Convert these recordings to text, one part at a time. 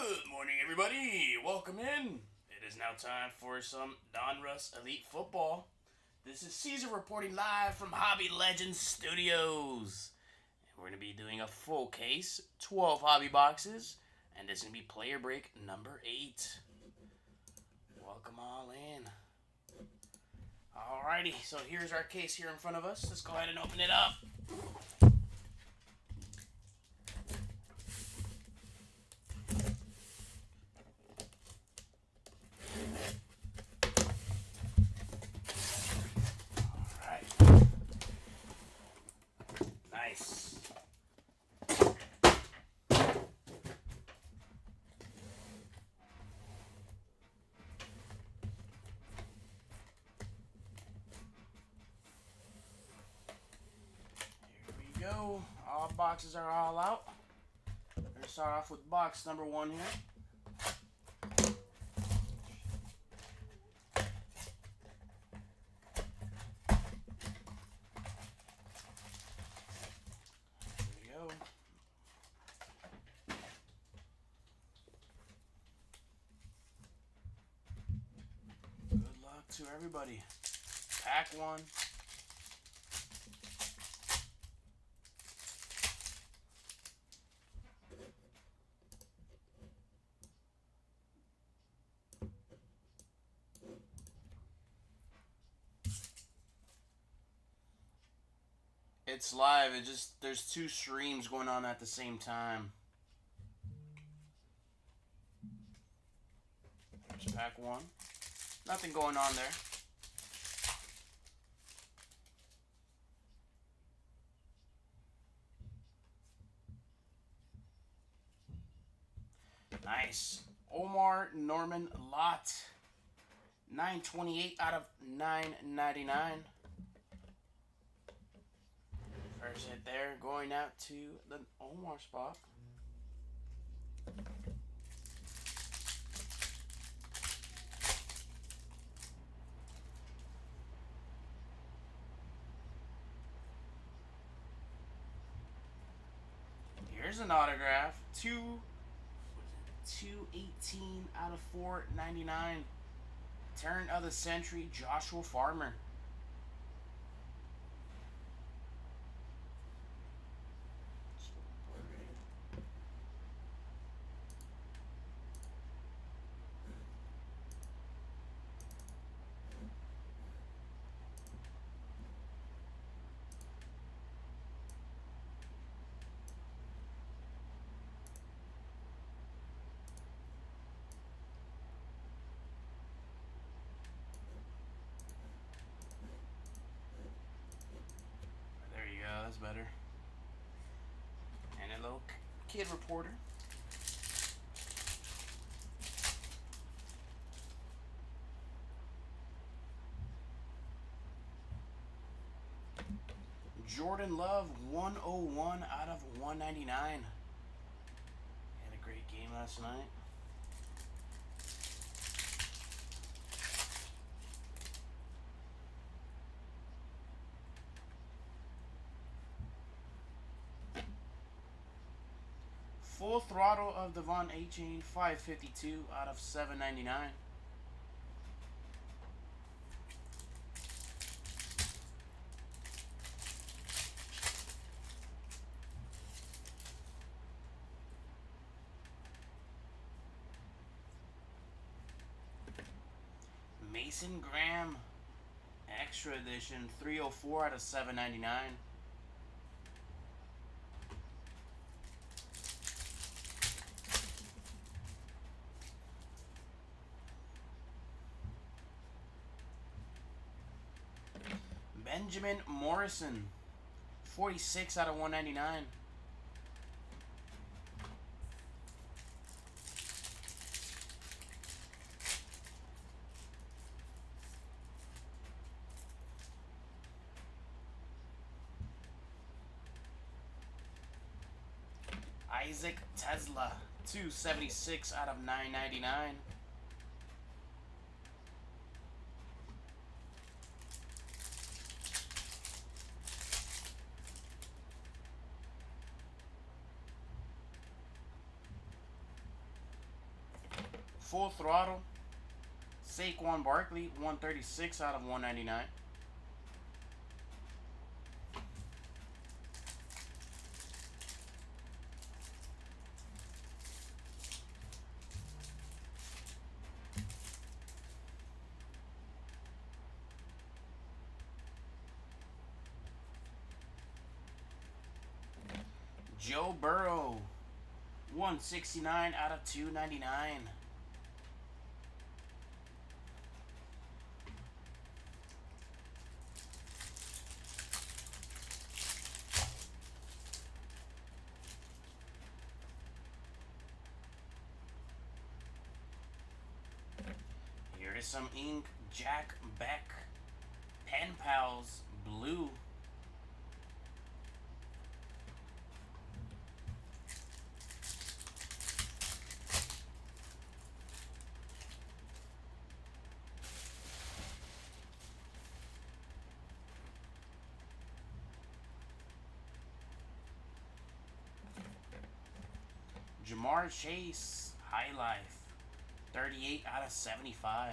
Good morning, everybody. Welcome in. It is now time for some DONRUSS Elite Football. This is Caesar reporting live from Hobby Legends Studios. And we're going to be doing a full case, 12 hobby boxes, and this is going to be player break number 8. Welcome all in. Alrighty, so here's our case here in front of us. Let's go ahead and open it up. Nice. Here we go. All boxes are all out. Let's start off with box number 1 here. Good luck to everybody. Pack 1. It's live. There's 2 streams going on at the same time. There's pack 1. Nothing going on there. Nice. Omar Norman Lott. 928 out of 999. First hit there, going out to the Omar spot. Here's an autograph. 218 out of 499. Turn of the century, Joshua Farmer. That's better. And a little kid reporter. Jordan Love, 101 out of 199. Had a great game last night. Full throttle of Devon A-Chain, 552 out of 799. Mason Graham, extra edition, 304 out of 799. Benjamin Morrison, 46 out of 199. Isaac Tesla, 276 out of 999. Full Throttle, Saquon Barkley, 136 out of 199. Joe Burrow, 169 out of 299. Here is some ink. Jack Beck, Pen Pals, blue. Jamar Chase, High Life, 38 out of 75.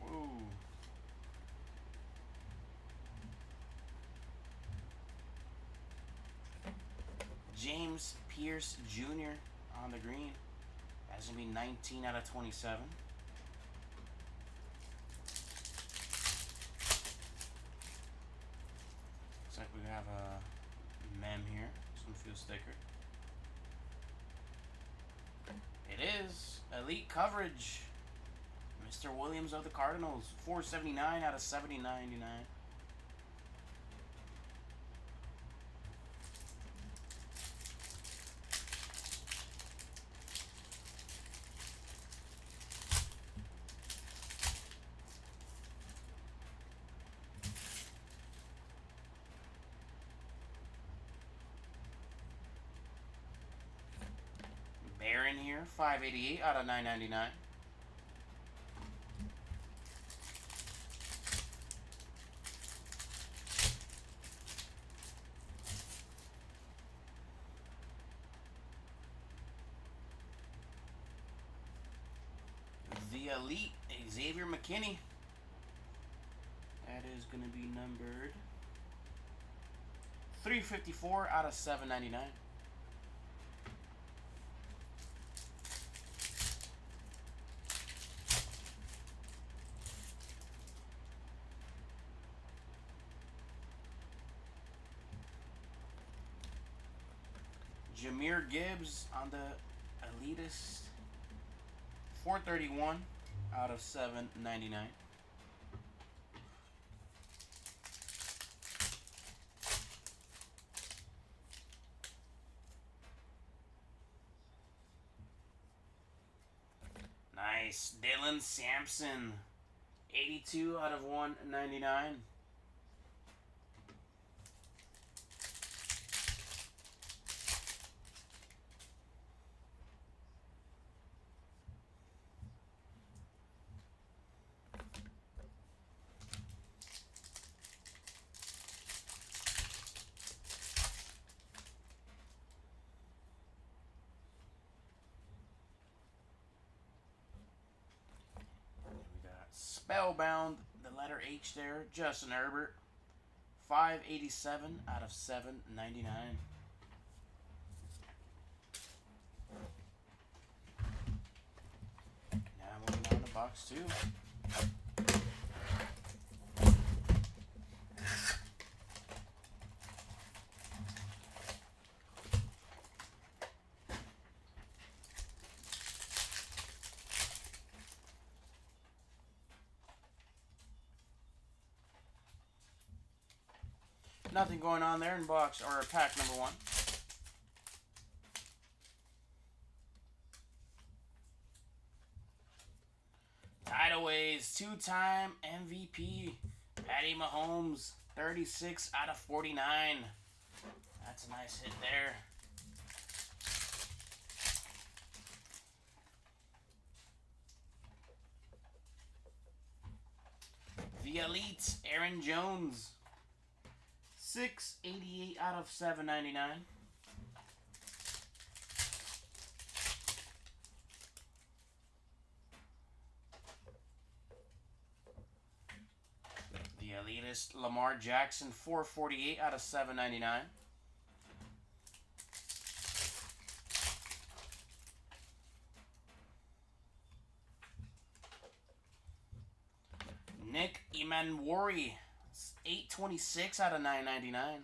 Whoa. James Pierce Jr. on the green. That's going to be 19 out of 27. Looks like we have a mem here, some field sticker. It is Elite Coverage, Mr. Williams of the Cardinals, 479 out of 799. Aaron here, 588 out of 999. The Elite, Xavier McKinney. That is going to be numbered 354 out of 799. Jahmyr Gibbs on the Elitist, 431 out of 799. Nice. Dylan Sampson, 82 out of 199. Spellbound, the letter H there, Justin Herbert, 587 out of 799. Now moving on to box 2. Nothing going on there in box or pack number 1. Tideaways, 2-time MVP, Patty Mahomes, 36 out of 49. That's a nice hit there. The Elite, Aaron Jones. 688 out of 799. The Elitist, Lamar Jackson. 448 out of 799. Nick Emanwari, 826 out of 999.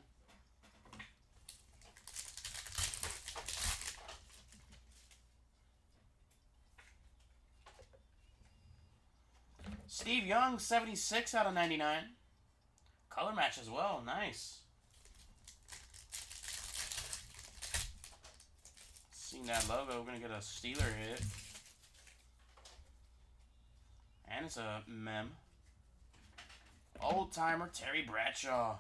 Steve Young, 76 out of 99. Color match as well, nice. Seeing that logo, we're going to get a Steeler hit. And it's a mem. Old timer Terry Bradshaw.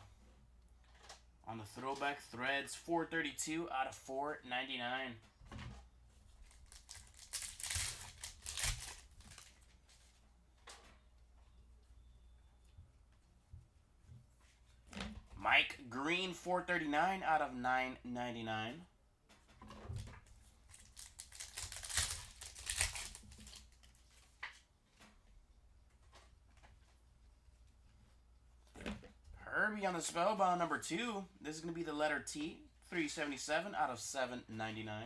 On the throwback threads, 432 out of 499. Mike Green, 439 out of 999. Herbie on the spellbound number 2. This is going to be the letter T. 377 out of 799.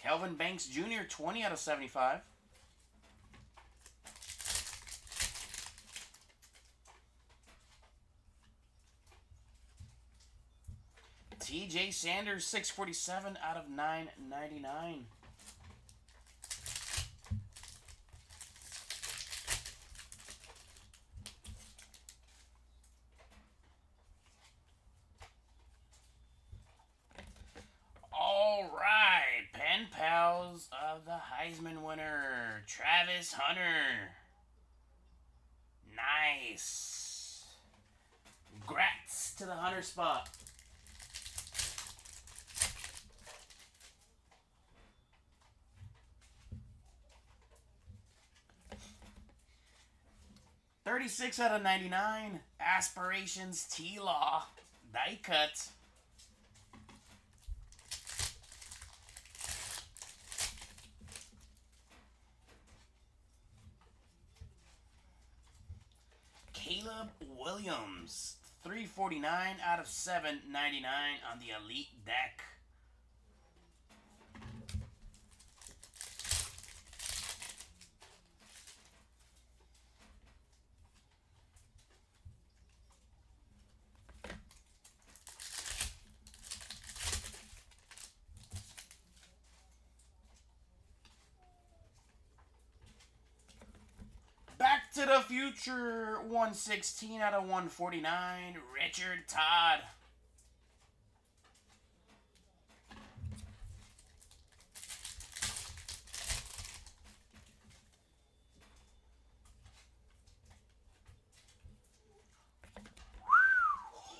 Kelvin Banks Jr., 20 out of 75. TJ Sanders, 647 out of 999. All right, pen pals of the Heisman winner, Travis Hunter. Nice. Congrats to the Hunter spot. $36 out of 99. Aspirations T-Law. Die cut. Caleb Williams. 349 out of 799 on the Elite deck. Back to the Future, 116 out of 149, Richard Todd.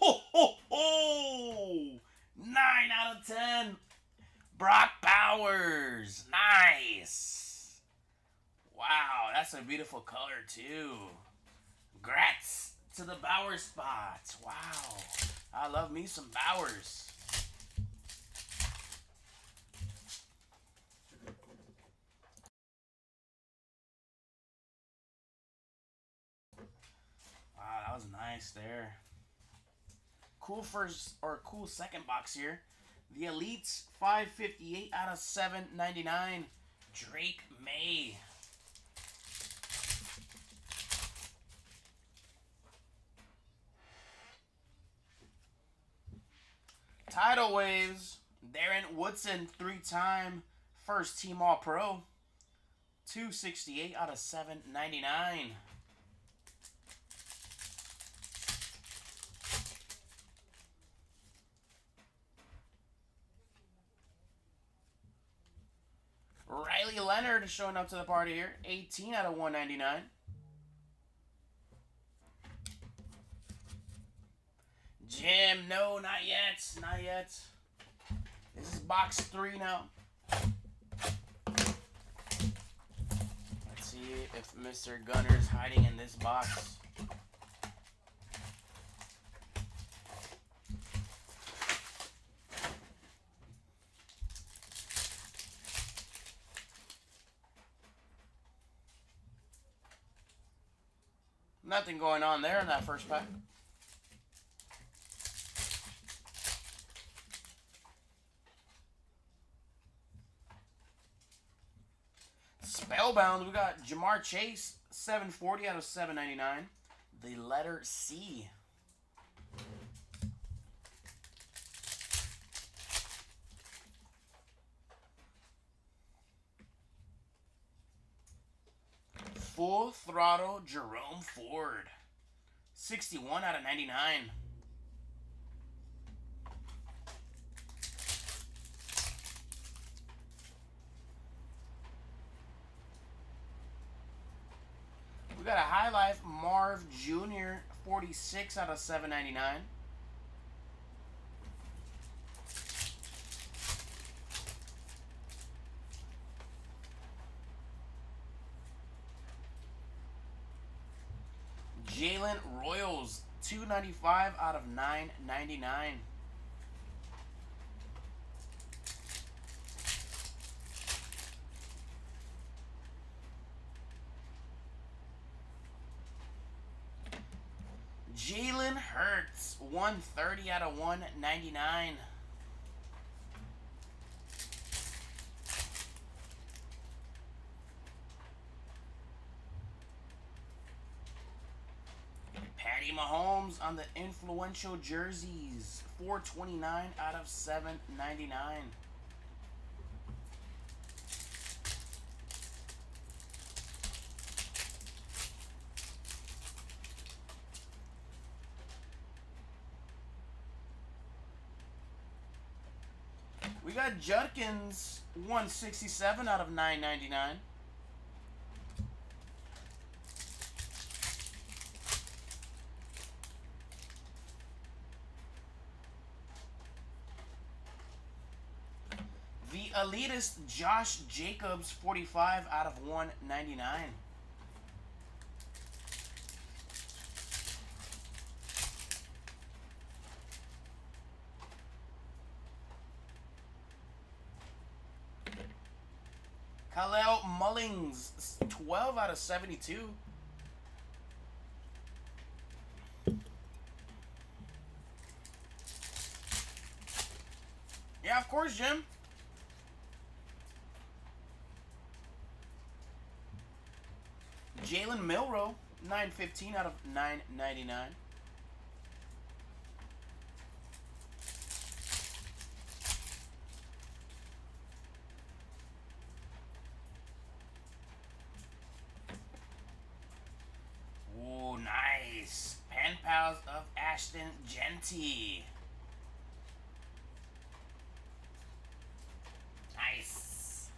Ho, ho, ho! 9 out of 10. Brock Bowers. Nice. Wow, that's a beautiful color too. Congrats to the Bowers spots. Wow. I love me some Bowers. Wow, that was nice there. Cool first or cool second box here. The Elites, 558 out of 799. Drake May. Tidal Waves, Darren Woodson, 3-time first team All-Pro. 268 out of 799. Riley Leonard showing up to the party here. 18 out of 199. Jim, no, not yet. Not yet. This is box 3 now. Let's see if Mr. Gunner's hiding in this box. Nothing going on there in that first pack. Spellbound, we got Jamar Chase, 740 out of 799. The letter C. Full Throttle Jerome Ford, 61 out of 99. We got a High Life Marv Jr., 46 out of 799. Jalen Royals, 295 out of 999. Jalen Hurts, 130 out of 199. Patty Mahomes on the influential jerseys, 429 out of 799. We got Judkins, 167 out of 999. The elitist Josh Jacobs, 45 out of 199. Khalil Mullings, 12 out of 72. Yeah, of course, Jim. Jalen Milroe, 915 out of 999. Ooh, nice. Pen pals of Ashton Genty. Nice.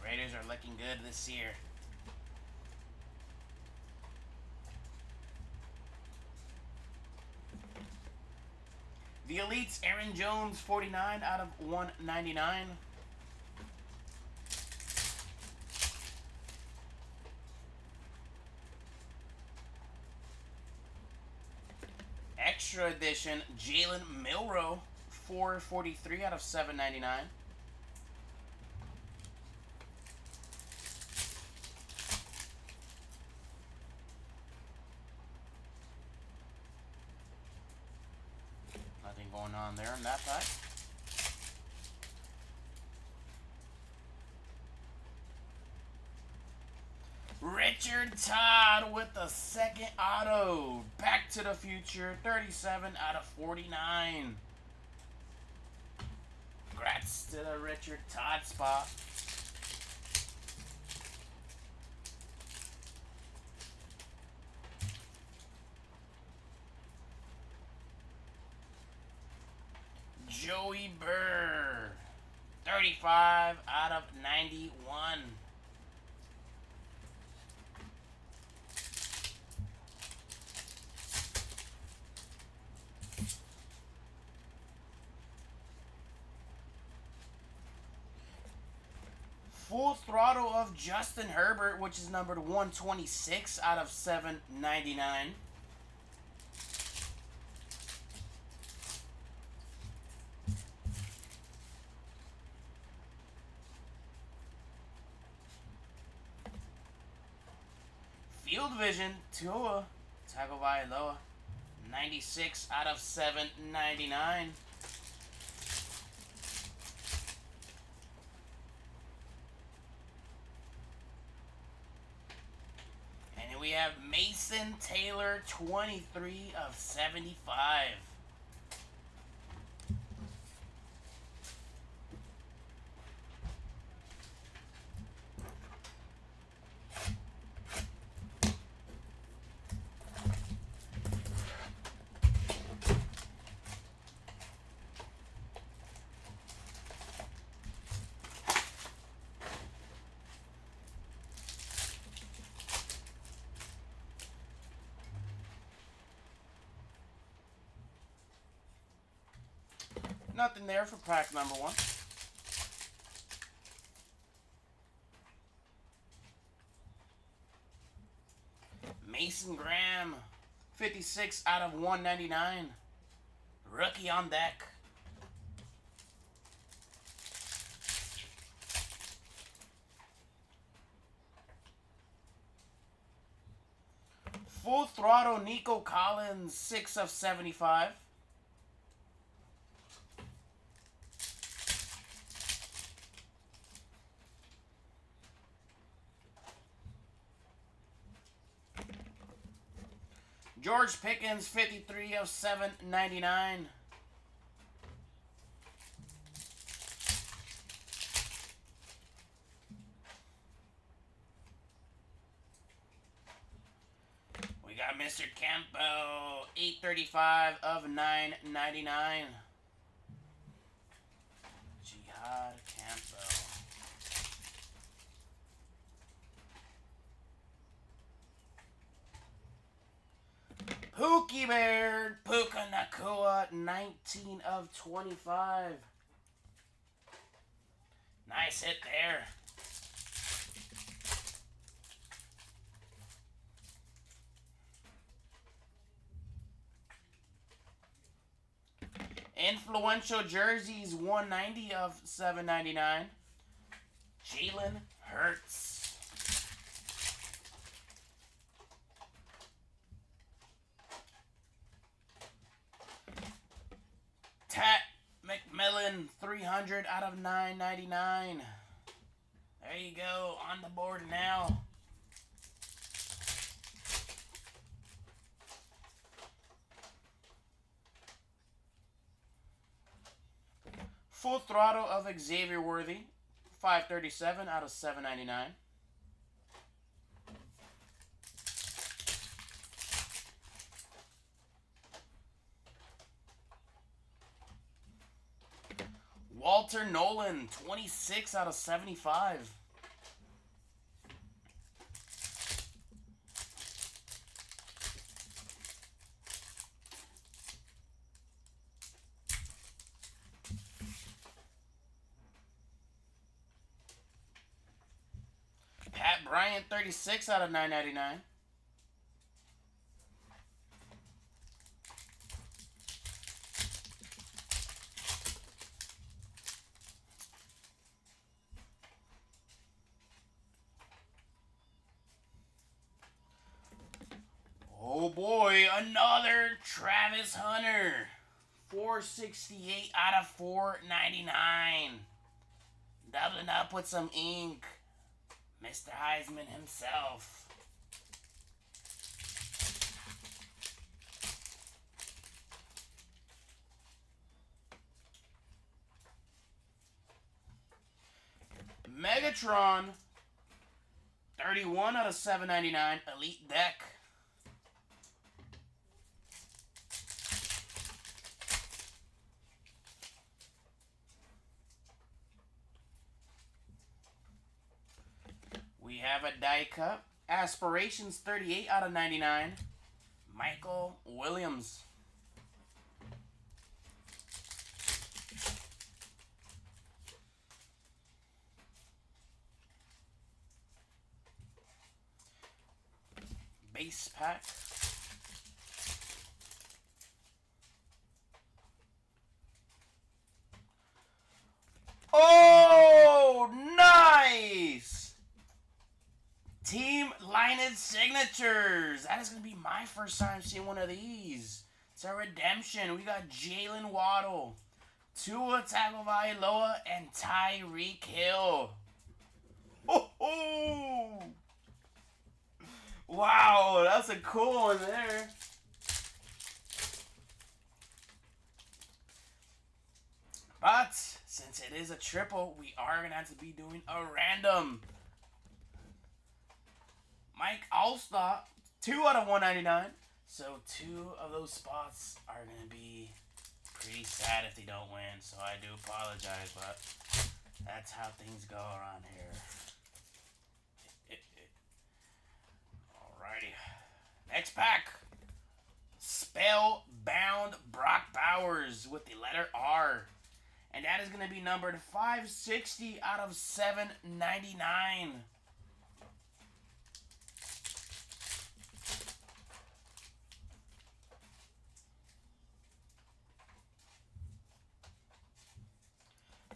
Raiders are looking good this year. The Elites, Aaron Jones, 49 out of 199. Extra edition, Jalen Milroe, 443 out of 799. Nothing going on there in that pack. Richard Todd with the second auto. Back to the Future, 37 out of 49. Congrats to the Richard Todd spot. Joey Burr, 35 out of 91. Full Throttle of Justin Herbert, which is numbered 126 out of 799. Field Vision, Tua Tagovailoa, 96 out of 799. And we have Mason Taylor, 23 of 75. Nothing there for pack number 1. Mason Graham, 56 out of 199. Rookie on deck. Full Throttle Nico Collins, 6 of 75. George Pickens, 53 of 799. We got Mr. Campo, 835 of 999. Jihad Campo. Pookie Bear, Puka Nakua, 19 of 25. Nice hit there. Influential jerseys, 190 of 799. Jalen Hurts. Tat McMillan, 300 out of 999. There you go, on the board now. Full Throttle of Xavier Worthy, 537 out of 799. Walter Nolan, 26 out of 75. Pat Bryant, 36 out of 999. Oh boy, another Travis Hunter. 468 out of 499. Doubling up with some ink. Mr. Heisman himself. Megatron. 31 out of 799. Elite deck. We have a die cut. Aspirations, 38 out of 99. Michael Williams. base pack. Oh, nice! Team Lineage Signatures. That is going to be my first time seeing one of these. It's a redemption. We got Jalen Waddle, Tua Tagovailoa, and Tyreek Hill. Oh! Wow, that's a cool one there. But since it is a triple, we are going to have to be doing a random. Mike Alstott, 2 out of 199. So 2 of those spots are going to be pretty sad if they don't win. So I do apologize, but that's how things go around here. Alrighty. Next pack. Spellbound Brock Bowers with the letter R. And that is going to be numbered 560 out of 799.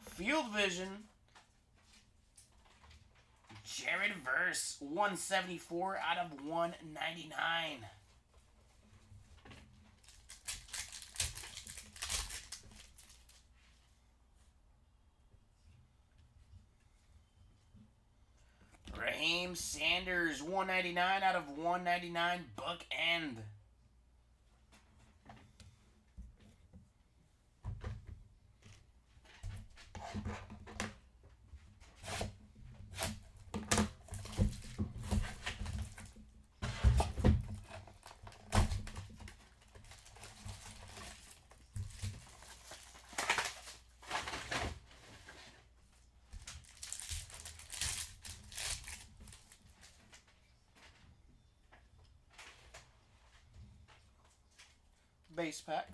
Field Vision. Jared Verse, 174 out of 199. Raheem Sanders, 199 out of 199, bookend. Base pack.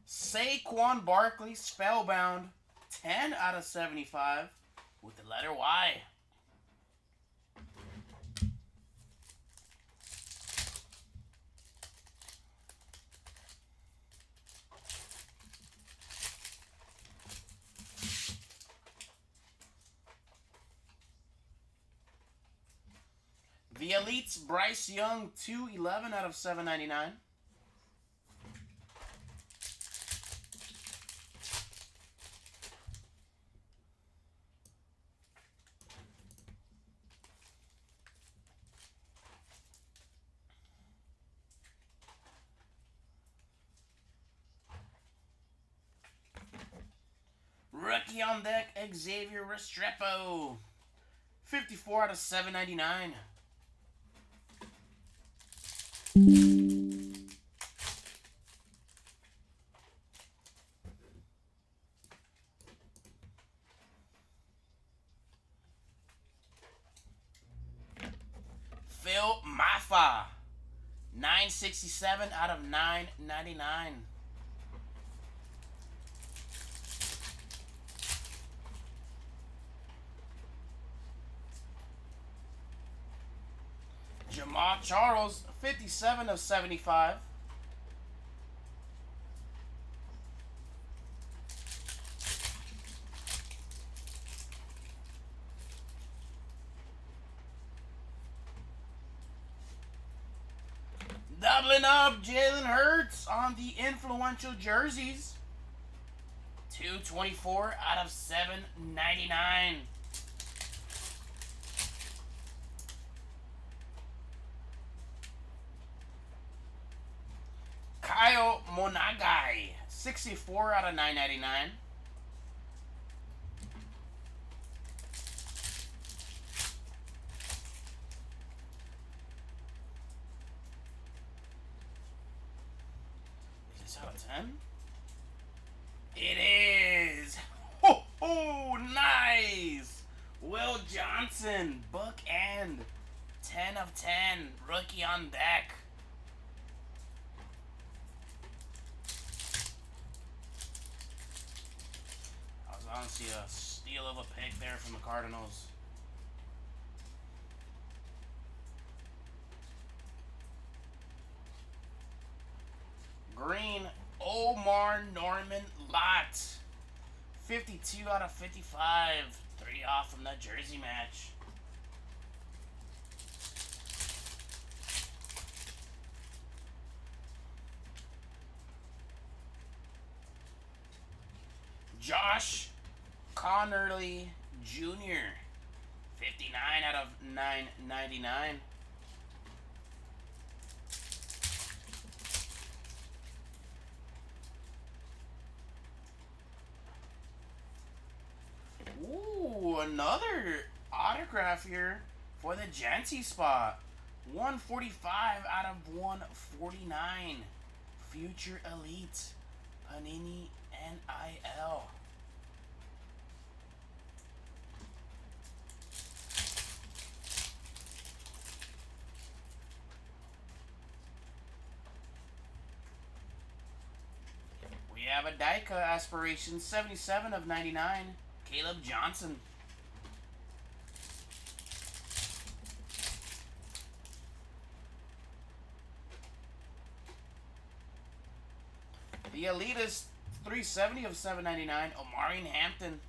Saquon Barkley, Spellbound, 10 out of 75 with the letter Y. The Elites, Bryce Young, 211 out of 799. Rookie on deck, Xavier Restrepo, 54 out of 799. Phil Maffa, 967 out of 999. Jamal Charles, 57 of 75. Doubling up Jalen Hurts on the influential jerseys. 224 out of 799. Kyle Monagai, 64 out of 999. Is this out of 10? It is! Oh, nice! Will Johnson, bookend. 10 of 10. Rookie on deck. I was honestly a steal of a pick there from the Cardinals. Green, Omar Norman Lott. 52 out of 55. 3 off from that jersey match. Josh Connerly Jr. 59 out of 999. Ooh, another autograph here for the Genty spot. 145 out of 149. Future Elite. Panini NIL. We have a Daika Aspiration, 77 of 99. Caleb Johnson. The Elitist, 370 of 799. Omarion Hampton.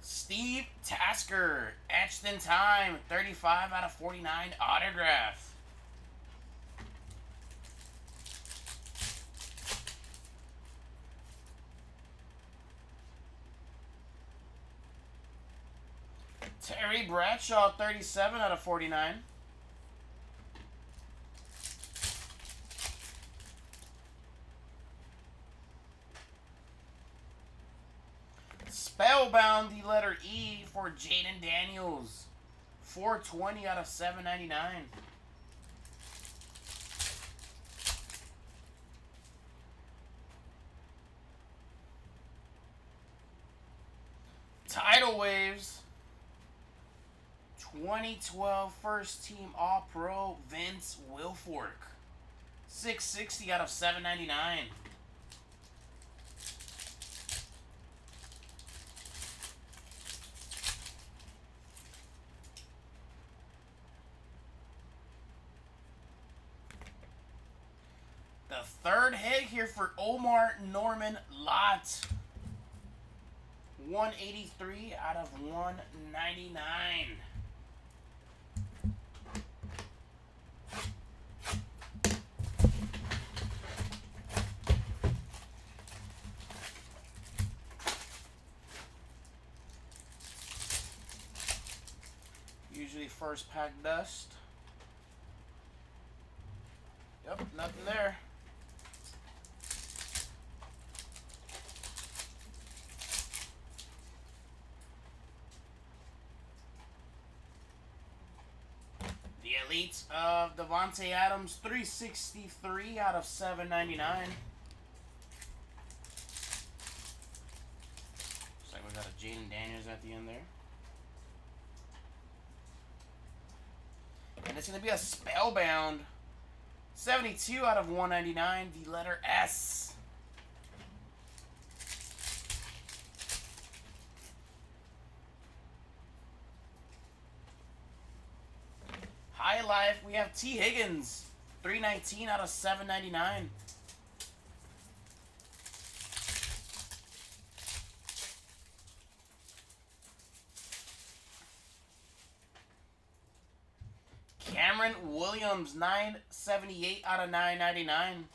Steve Tasker, etched in time, 35 out of 49 autograph. Terry Bradshaw, 37 out of 49. Spellbound, the letter E for Jaden Daniels. 420 out of 799. Tidal Waves. 2012 First Team All-Pro Vince Wilfork. 660 out of 799. The third hit here for Omar Norman Lott. 183 out of 199. Usually first pack dust. Yep, nothing there. The Elites of Devontae Adams, 363 out of 799. Looks like we got a Jaden Daniels at the end there. And it's going to be a Spellbound, 72 out of 199, the letter S. High Life, we have T. Higgins, 319 out of 799. Cameron Williams, 978 out of 999.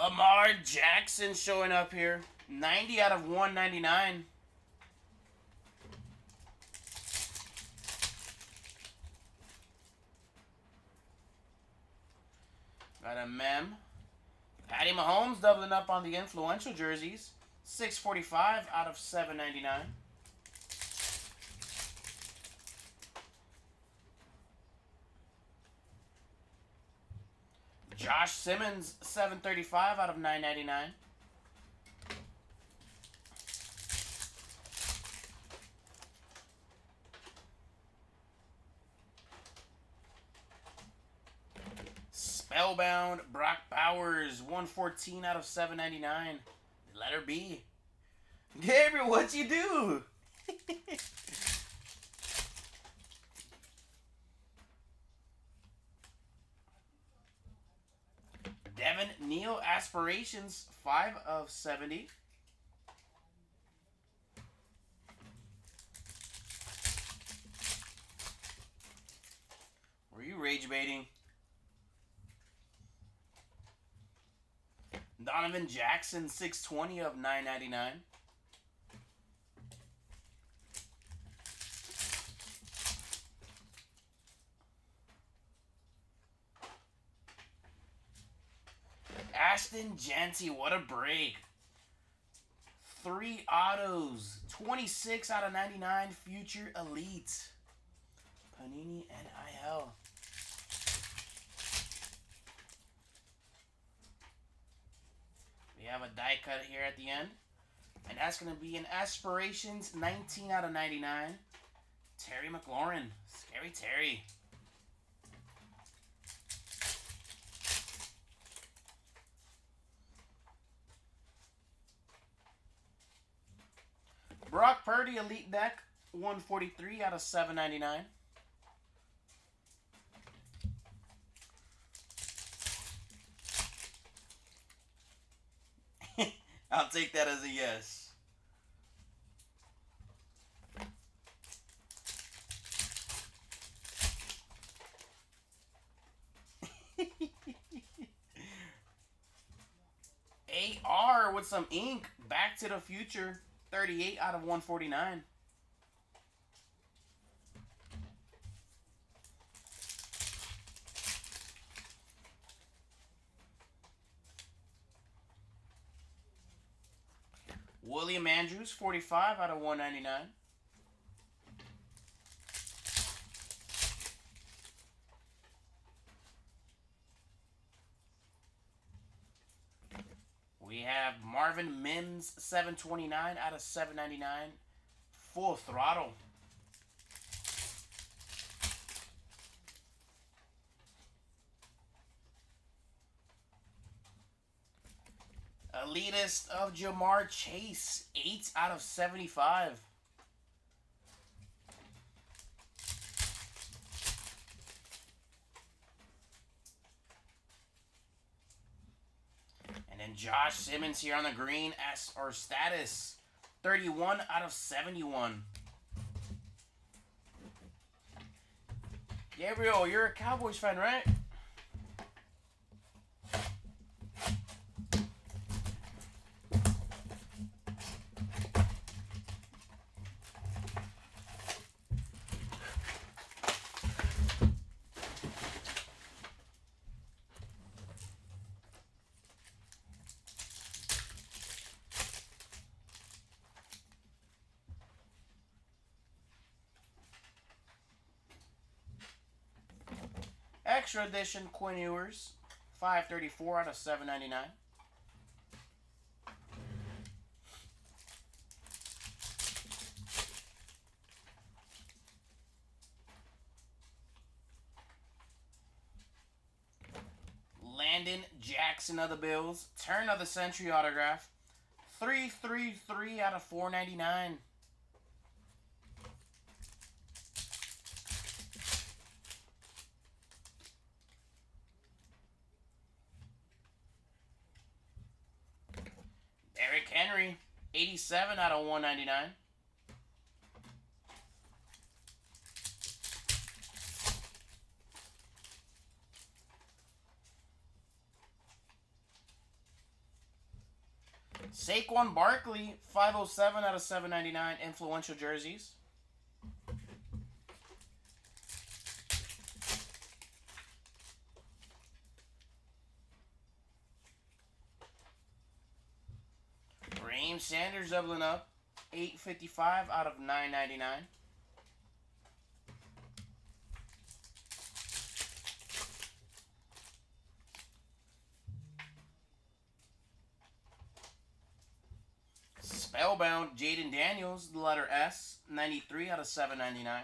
Lamar Jackson showing up here. 90 out of 199. Got a mem. Patty Mahomes doubling up on the influential jerseys. 645 out of 799. Josh Simmons, 735 out of 999. Spellbound Brock Bowers, 114 out of 799. Letter B. Gabriel, what'd you do? Devin Neal Aspirations, 5 of 70. Were you rage baiting? Donovan Jackson, 620 of 999. Ashton Janty, what a break. 3 autos. 26 out of 99 Future Elite. Panini NIL. We have a die cut here at the end. And that's going to be an Aspirations 19 out of 99. Terry McLaurin. Scary Terry. Brock Purdy Elite Deck, 143 out of 799. I'll take that as a yes. AR with some ink. Back to the Future. 38 out of 149. William Andrews, 45 out of 199. We have Marvin Mims, 729 out of 799. Full Throttle. Elitist of Jamar Chase, 8 out of 75. And then Josh Simmons here on the green as our status, 31 out of 71. Gabriel, you're a Cowboys fan, right? Extra edition Quinn Ewers, 534 out of 799. Landon Jackson of the Bills, turn of the century autograph, 333 out of 499. Derrick Henry, 87 out of 199. Saquon Barkley, 507 out of 799, influential jerseys. Raheem Sanders doubling up, 855 out of 999. Spellbound Jaden Daniels, the letter S, 93 out of 799.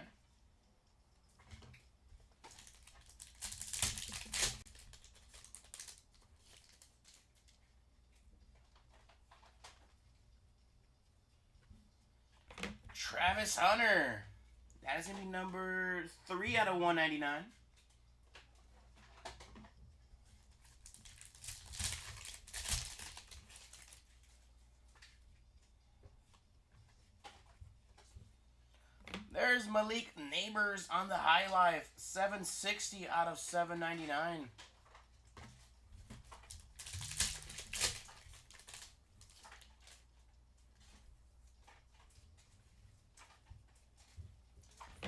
Travis Hunter. That is going to be number 3 out of 199. There's Malik Neighbors on the High Life, 760 out of 799.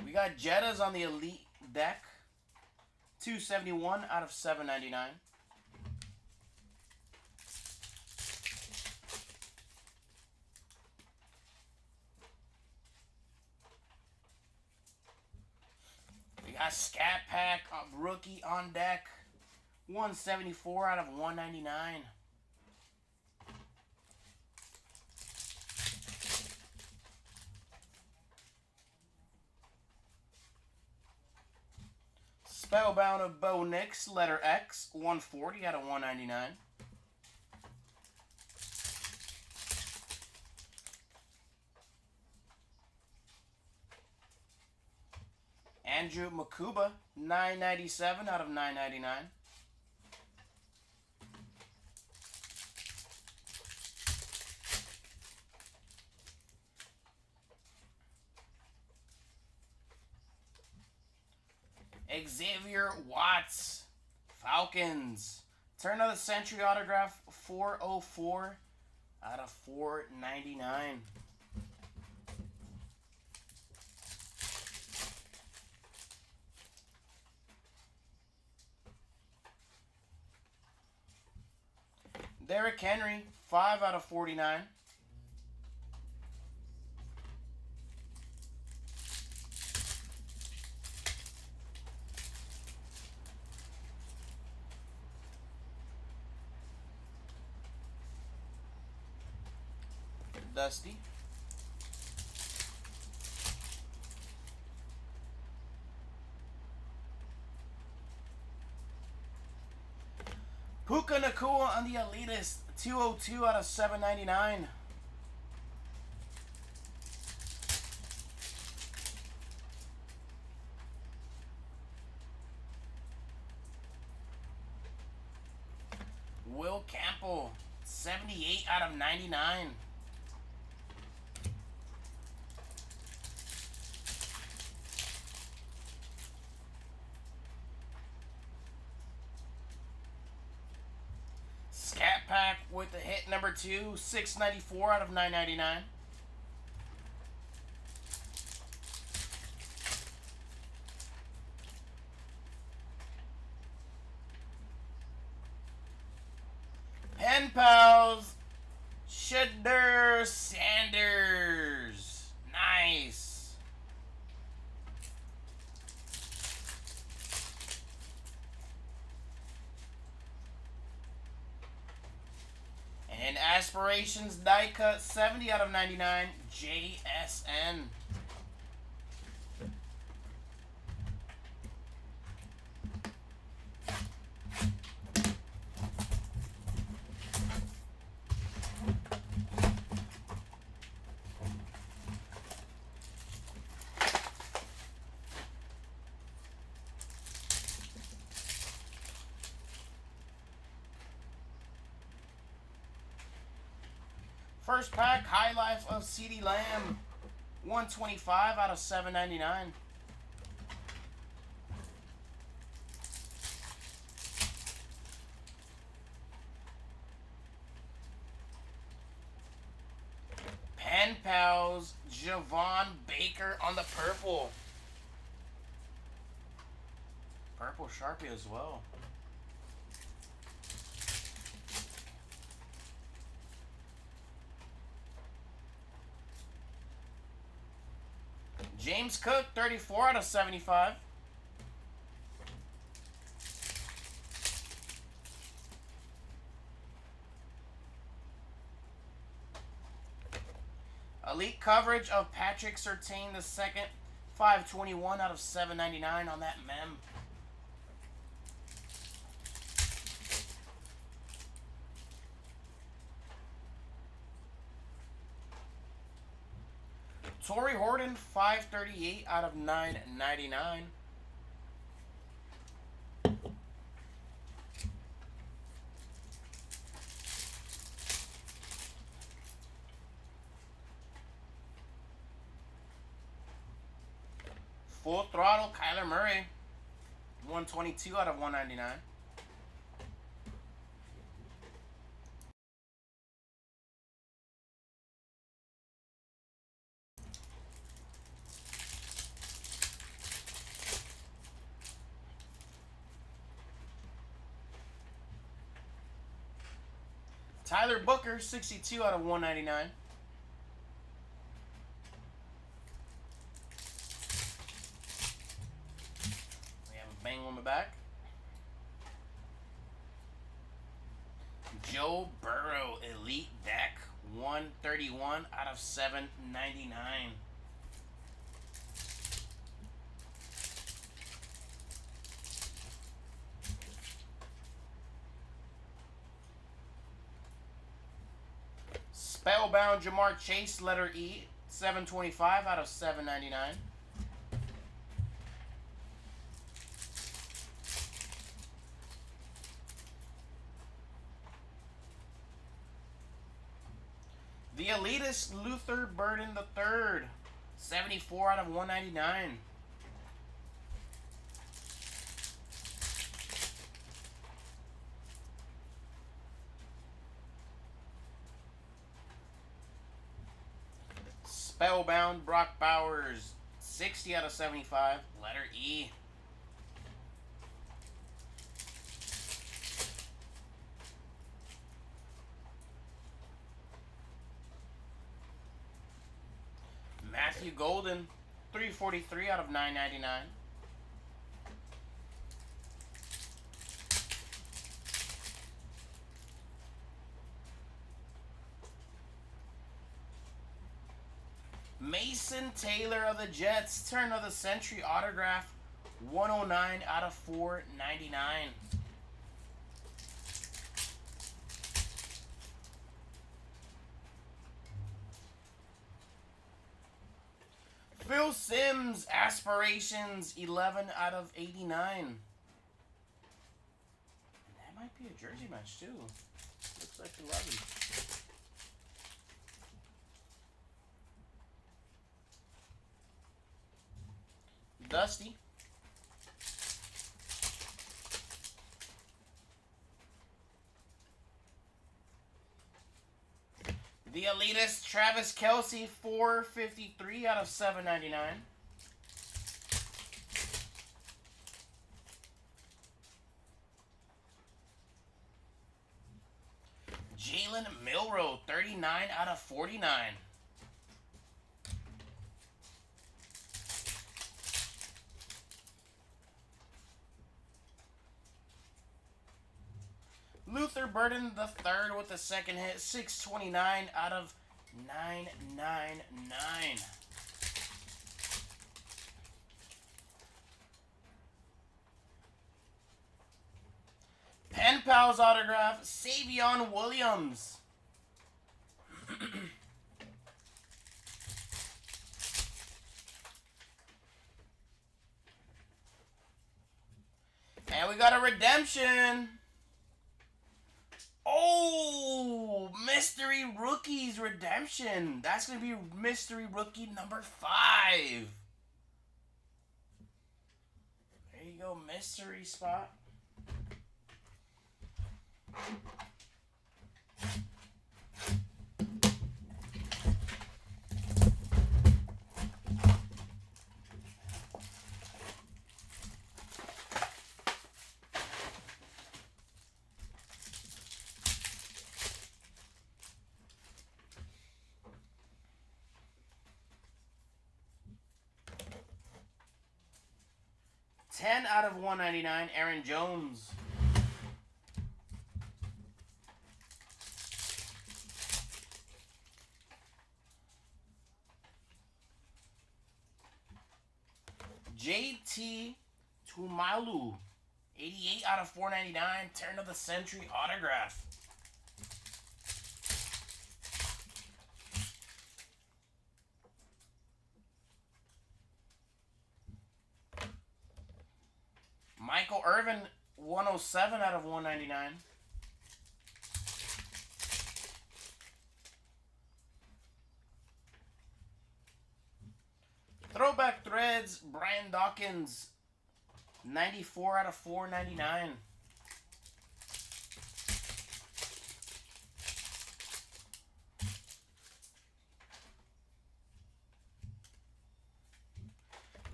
We got Jettas on the Elite deck, 271 out of 799. We got Scat Pack rookie on deck, 174 out of 199. Spellbound of Bo Nix, letter X, 140 out of 199. Andrew Makuba, 997 out of 999. Xavier Watts, Falcons. Turn of the Century autograph, 404 out of 499. Derrick Henry, 5 out of 49. Dusty. Puka Nacua on the Elitist, 202 out of 799. Will Campbell, 78 out of 99. Scat Pack with the hit number 2, 694 out of 999. Pen Pals, Shedder Sanders. Nice. And Aspirations die cut, 70 out of 99, JSN. First pack, High Life of CeeDee Lamb, 125 out of 799. Pals, Javon Baker on the purple. Purple Sharpie as well. James Cook, 34 out of 75. Elite coverage of Patrick Surtain II, 521 out of 799 on that mem. Torrey Horton, 538 out of 999. Full Throttle, Kyler Murray, 122 out of 199. Tyler Booker, 62 out of 199. We have a bang on the back. Joe Burrow, Elite Deck, 131 out of 799. Spellbound Jamar Chase, letter E, 725 out of 799. The Elitist Luther Burden III, 74 out of 199. Spellbound Brock Bowers, 60 out of 75, letter E. Matthew Golden, 343 out of 999. Mason Taylor of the Jets, turn of the century autograph, 109 out of 499. Phil Simms, Aspirations, 11 out of 89. And that might be a jersey match too. Looks like 11. Dusty. The Elitist Travis Kelce, 453 out of 799. Jalen Milroe, 39 out of 49. Luther Burden III with the second hit, 629 out of 999. Pen Pals autograph, Savion Williams. And we got a redemption. Oh, Mystery Rookies redemption. That's going to be Mystery Rookie number 5. There you go, mystery spot. 10 out of 199, Aaron Jones. JT Tumalu, 88 out of 499, turn of the century autograph. Michael Irvin, 107 out of 199. Throwback Threads, Brian Dawkins, 94 out of 499.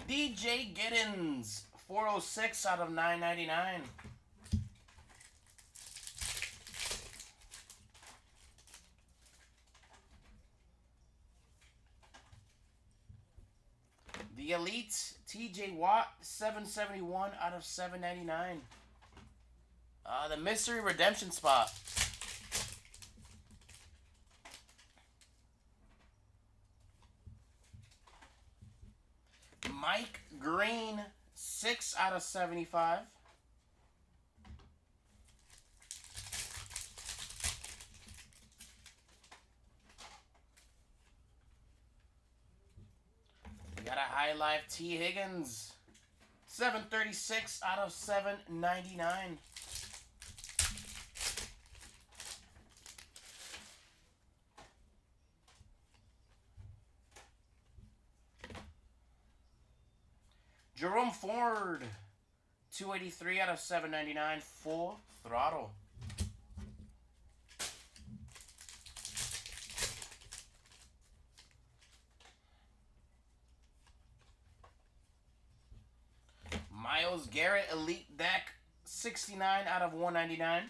DJ Giddens, 406 out of 999. The Elite, TJ Watt, 771 out of 799. The Mystery Redemption spot. Mike Green, 6 out of 75. We got a High Life T. Higgins, 736 out of 799. Jerome Ford, 283 out of 799, full throttle. Myles Garrett, Elite Deck, 69 out of 199.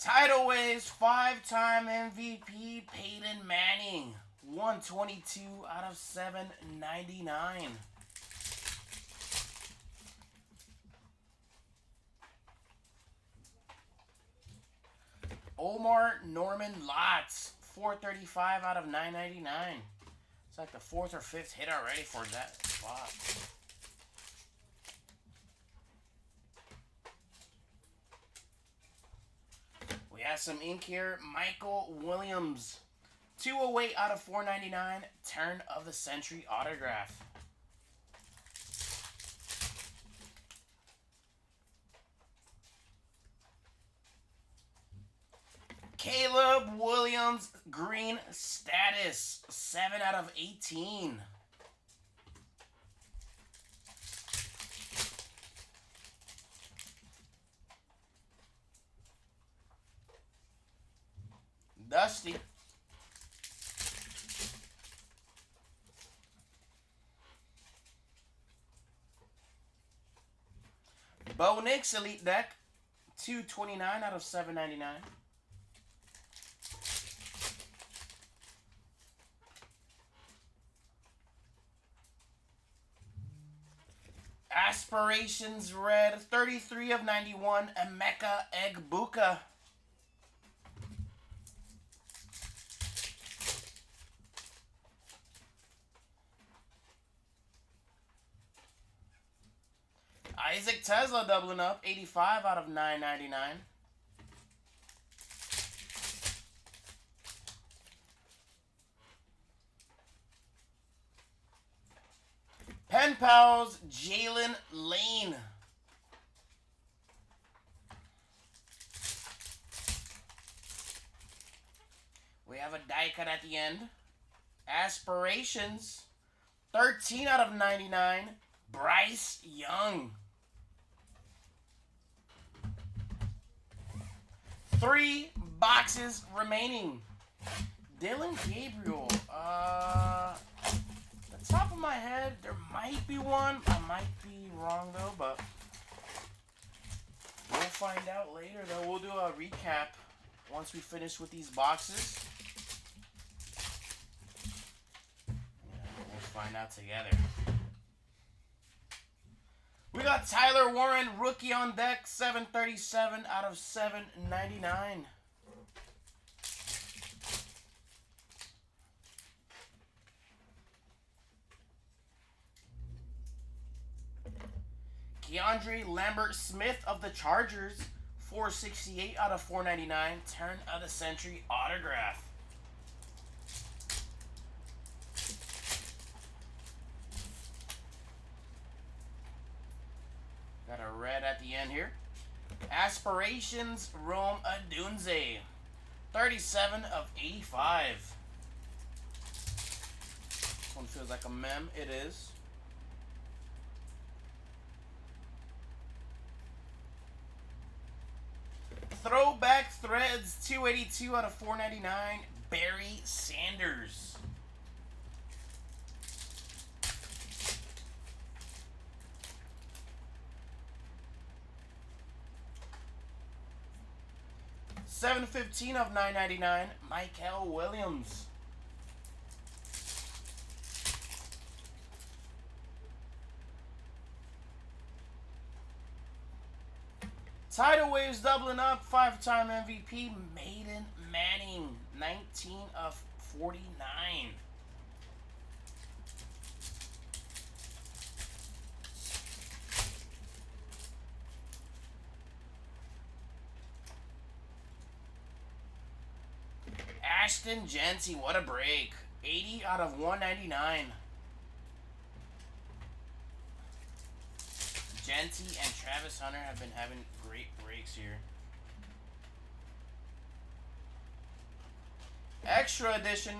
Tidal Waves, 5-time MVP, Peyton Manning, 122 out of 799. Omar Norman Lots, 435 out of 999. It's like the 4th or 5th hit already for that spot. We have some ink here. Michael Williams, 208 out of 499, turn of the century autograph. Caleb Williams, green status, 7 out of 18. Dusty. Bo Nix, Elite Deck, 229 out of 799. Aspirations Red, 33 of 91, Emeka Egbuka. Isaac Tesla doubling up, 85 out of 999. Pen Pals, Jalen Lane. We have a die cut at the end. Aspirations, 13 out of 99, Bryce Young. 3 boxes remaining. Dylan Gabriel. The top of my head, there might be one. I might be wrong though, but we'll find out later, though. We'll do a recap once we finish with these boxes. We'll find out together. We got Tyler Warren, rookie on deck, 737 out of 799. Keandre Lambert-Smith of the Chargers, 468 out of 499. Turn of the century autograph. Got a red at the end here. Aspirations, Rome Odunze, 37 of 85. This one feels like a mem. It is. Throwback Threads, 282 out of 499. Barry Sanders. $715 of 999. Michael Williams. Tidal Waves doubling up, 5-time MVP, Maiden Manning, 19 of 49. Ashton Jeanty, what a break, 80 out of 199. Jeanty and Travis Hunter have been having great breaks here. Extra edition,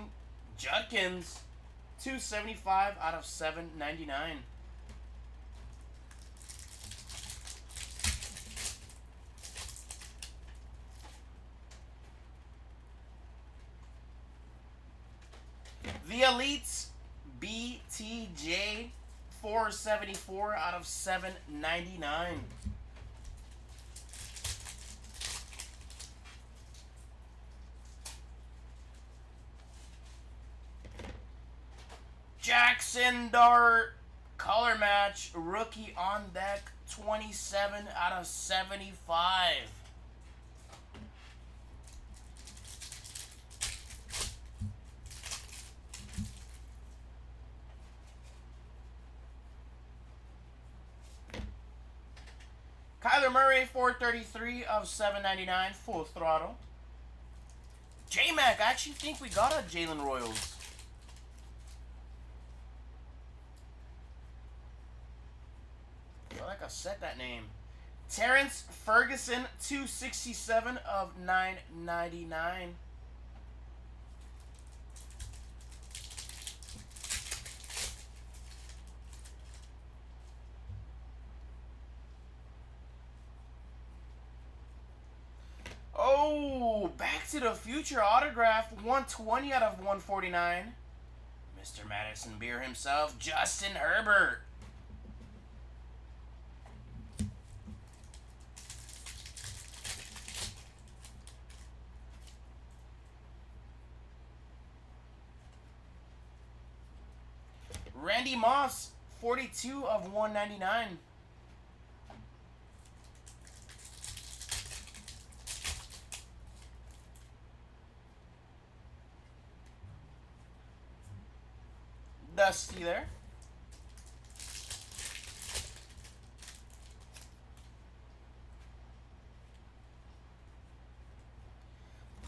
Judkins, 275 out of 799. The Elites, BTJ, 474 out of 799. Jackson Dart color match, rookie on deck, 27 out of 75. Kyler Murray, 433 of 799, full throttle. J-Mac, I actually think we got a Jalen Royals. I feel like I said that name. Terrence Ferguson, 267 of 999. Oh, Back to the Future autograph, 120 out of 149. Mr. Madison Beer himself, Justin Herbert. Randy Moss, 42 of 199. Dusty there.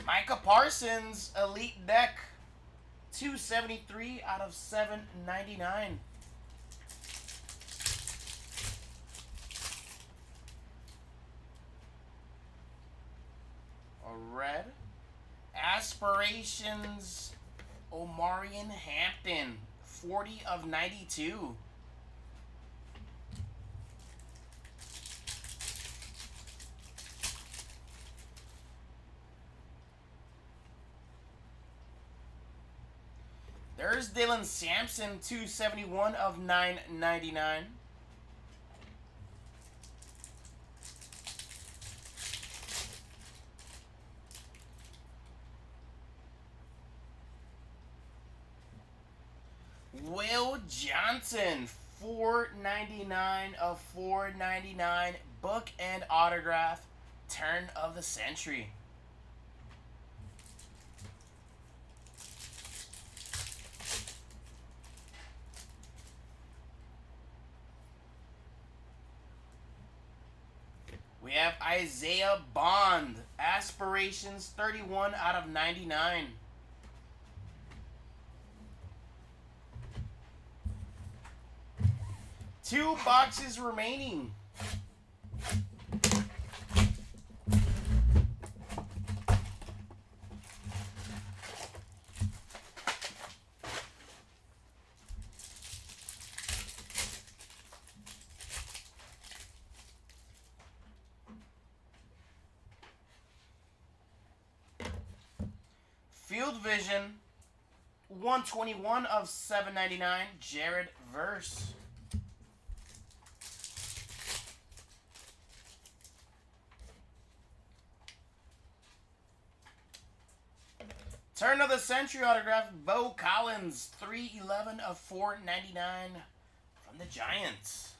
Micah Parsons, Elite Deck, 273 out of 799. A red. Aspirations, Omarion Hampton, 40 of 92. There's Dylan Sampson, 271 of 999. Will Johnson, 499 of 499, book and autograph, turn of the century. We have Isaiah Bond, aspirations, 31 out of 99. Two boxes remaining. Field Vision, 121 of 799, Jared Verse. Turn of the century autograph, Bo Collins, 311 of 499 from the Giants.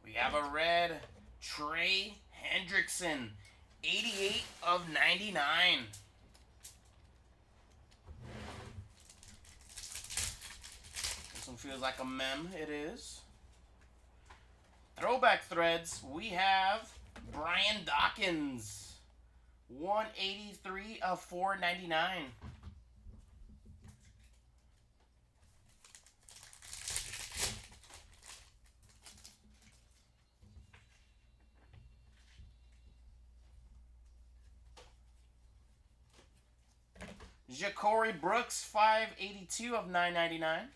We have a red, Trey Hendrickson, 88 of 99. This one feels like a mem, it is. Throwback threads, we have Brian Dawkins, 183 of 499. Ja'Cory Brooks, 582 of 999.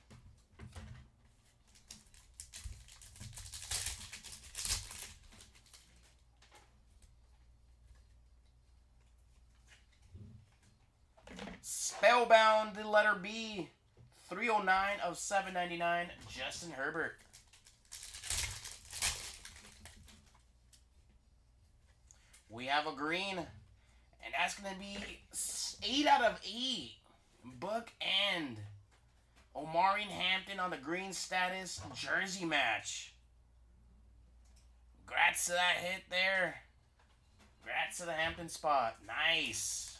Spellbound, the letter B, 309 of 799, Justin Herbert. We have a green, and that's going to be 8 out of 8. Book and Omarion Hampton on the green status jersey match. Congrats to that hit there. Congrats to the Hampton spot. Nice.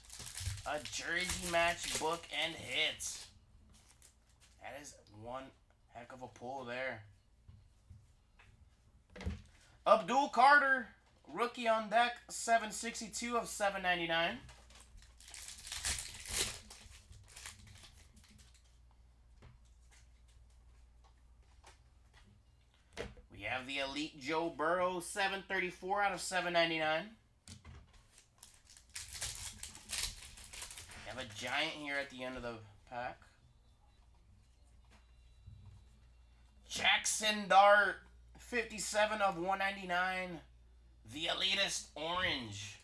A jersey match book and hits. That is one heck of a pull there. Abdul Carter, rookie on deck, 762 of 799. We have the Elite Joe Burrow, 734 out of 799. We have a giant here at the end of the pack. Jackson Dart, 57 of 199. The Elitist Orange.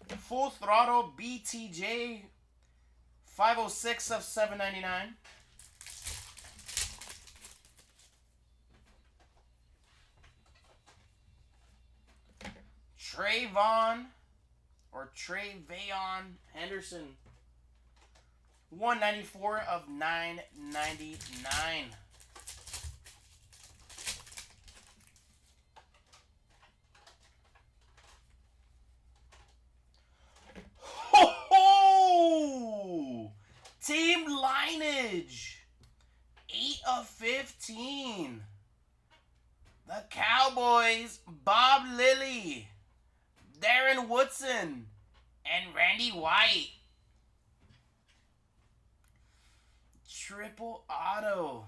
Full Throttle BTJ, 506 of 799. Trayvon Henderson, 194 of 999. Ho-ho! Team lineage, 8 of 15. The Cowboys, Bob Lilly, Darren Woodson, and Randy White. Triple auto.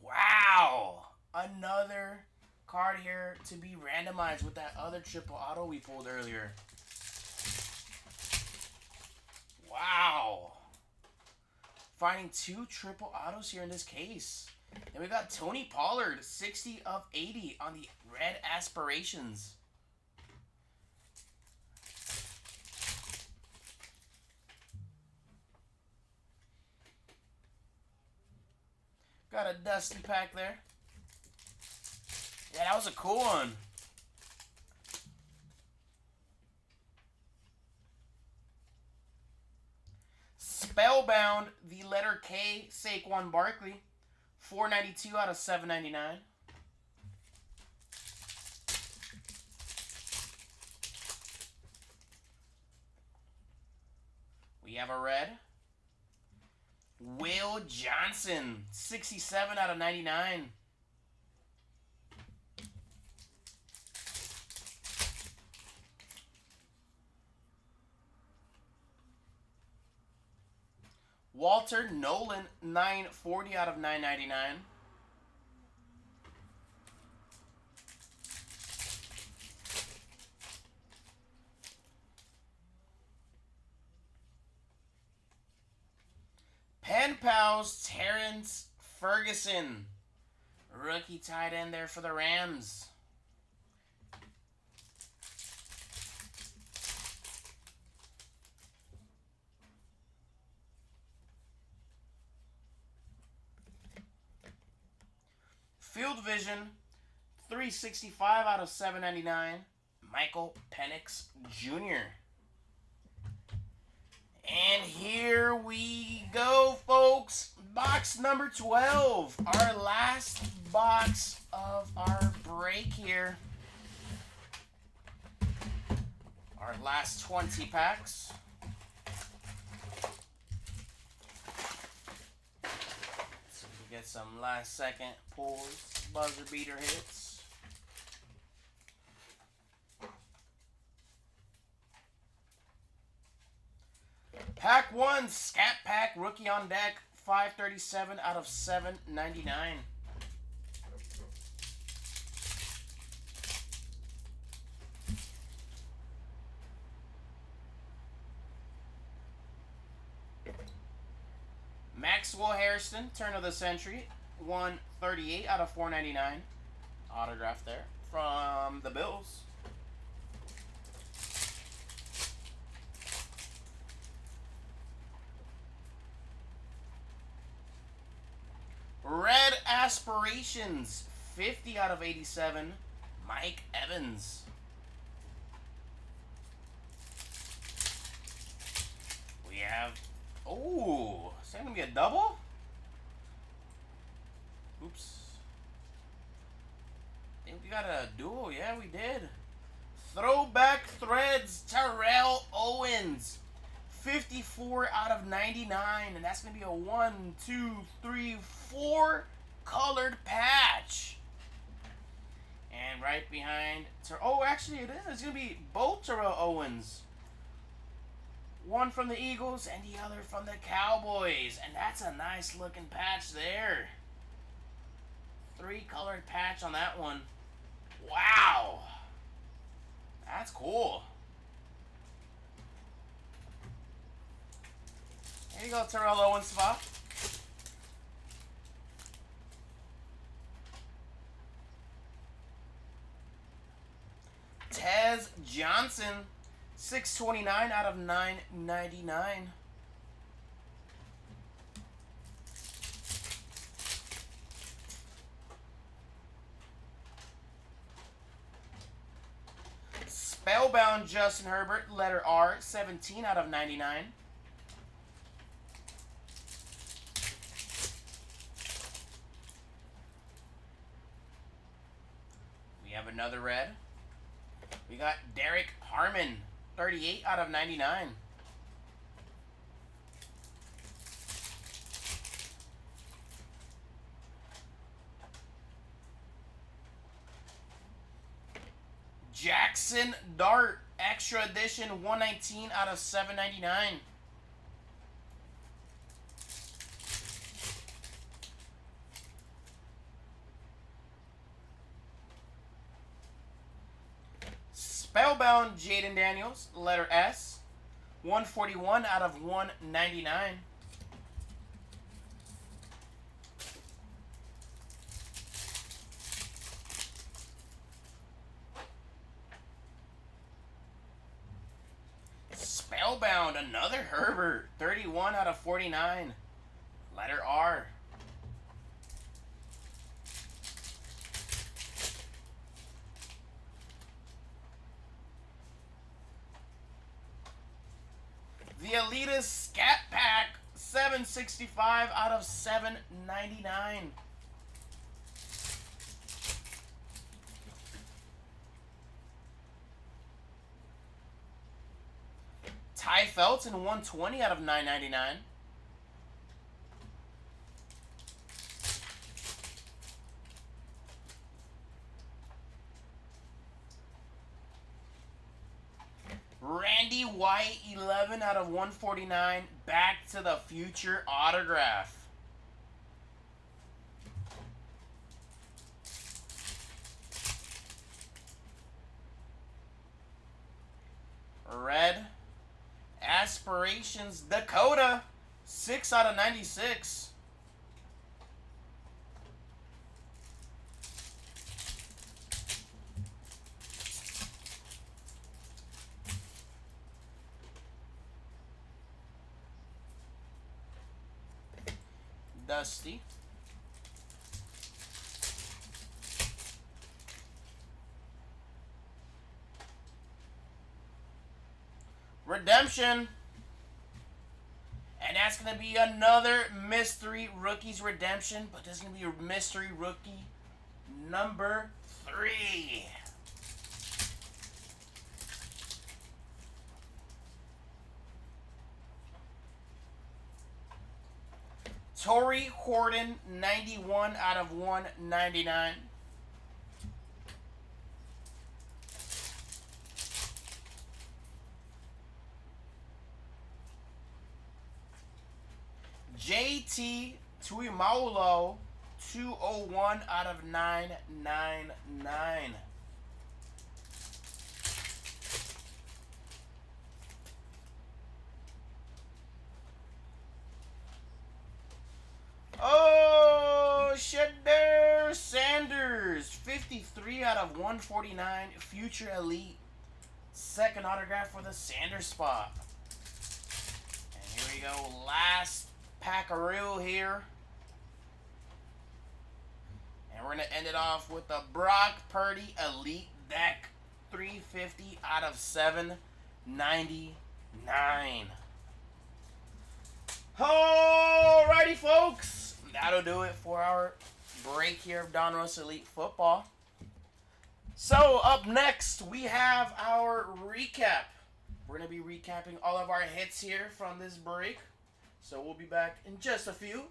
Wow. Another card here to be randomized with that other triple auto we pulled earlier. Wow. Finding 2 triple autos here in this case. Then we got Tony Pollard, 60 of 80 on the red aspirations. Got a dusty pack there. Yeah, that was a cool one. Spellbound, the letter K, Saquon Barkley. 492 out of 799. We have a red. Will Johnson, 67 out of 99. Walter Nolan, 940 out of 999. Pen Pals, Terrence Ferguson. Rookie tight end there for the Rams. Field Vision, 365 out of 799. Michael Penix Jr. And here we go, folks. Box number 12. Our last box of our break here. Our last 20 packs. So we get some last second pulls, buzzer beater hits. Pack 1, Scat Pack, Rookie on Deck, 537 out of 799. Maxwell Harrison, turn of the century, 138 out of 499. Autograph there from the Bills. Red Aspirations, 50 out of 87, Mike Evans. We have, oh, is that going to be a double? Oops. I think we got a duel. Yeah, we did. Throwback Threads, Terrell Owens. 54 out of 99, and that's going to be a 1, 2, 3, 4 colored patch. And right behind, oh, actually it is. It's going to be both Terrell Owens. One from the Eagles and the other from the Cowboys. And that's a nice looking patch there. 3 colored patch on that one. Wow. That's cool. There you go, Terrell Owens spot. Tez Johnson, 629 out of 999. Spellbound Justin Herbert, letter R, 17 out of 99. We have another red. We got Derek Harmon, 38 out of 99. Jackson Dart, extra edition, 119 out of 799. Spellbound Jaden Daniels, letter S, 141 out of 199. Spellbound, another Herbert, 31 out of 49, letter R. Elitist Scat Pack, 765 out of 799. Ty Felton, 120 out of 999. Randy White, 11 out of 149. Back to the Future autograph. Red Aspirations Dakota, 6 out of 96. Dusty. Redemption. And that's going to be another mystery rookies redemption, but this is going to be a mystery rookie number 3. Torrey Horton, 91 out of 199. JT Tuimaulo, 201 out of 999. Oh, Shedder Sanders, 53 out of 149, Future Elite. Second autograph for the Sanders spot. And here we go, last packaroo here. And we're going to end it off with the Brock Purdy Elite deck, 350 out of 799. Alrighty, folks. That'll do it for our break here of Donruss Elite Football. So, up next, we have our recap. We're going to be recapping all of our hits here from this break. So, we'll be back in just a few.